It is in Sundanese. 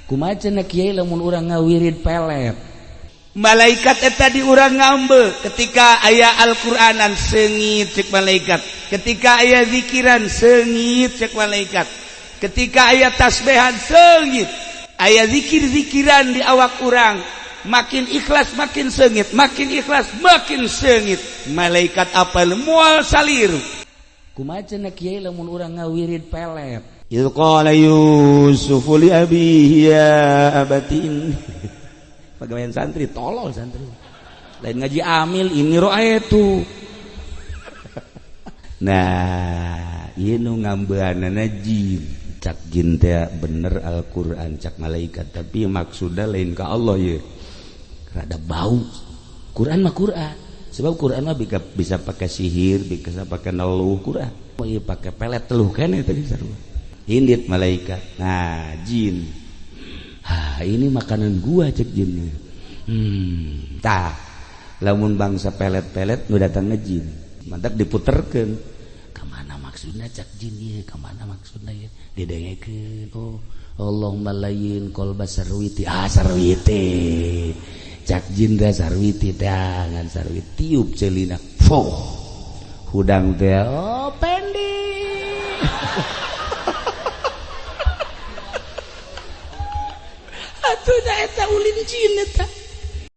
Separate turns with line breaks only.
kumaha kiai lamun urang ngawirid pelet
malaikat eta di urang ngambe ketika aya Al-Qur'anan seungit cek malaikat, ketika aya zikiran seungit cek malaikat, ketika aya tasbihan seungit, aya zikir-zikiran di awak urang makin ikhlas makin seungit, makin ikhlas makin seungit, malaikat apal moal saliru.
Kumaha kiai lamun urang ngawirid pelet
Idh qala Yusufu li abihi ya abatin. Pegawaian santri tolol santri. Lain ngaji amil ini ro'aitu. Nah, ieu nu ngambeanana jin. Cak jin teh bener Al-Qur'an cak malaikat tapi maksudna lain ka Allah ye. Rada bau. Quran mah Quran. Sebab Quran mah bisa pakai sihir, bisa pakai neluh Quran. Oh iya pakai pelet teluh keneh tadi sarua. Hindit malaikat. Nah, jin. Ini makanan gua cek jinnya. Tah lamun bangsa pelet-pelet nu datang ngejin mantak diputerkeun kamana maksudna cak jin ieu kamana maksudna ieu didengekeun oh Allahumma layyin qalba sarwiti sarwiti cak jin da sarwiti dangan sarwiti tiup ceulina foh hudang teh oh pendek atuh da eta ulin jin eta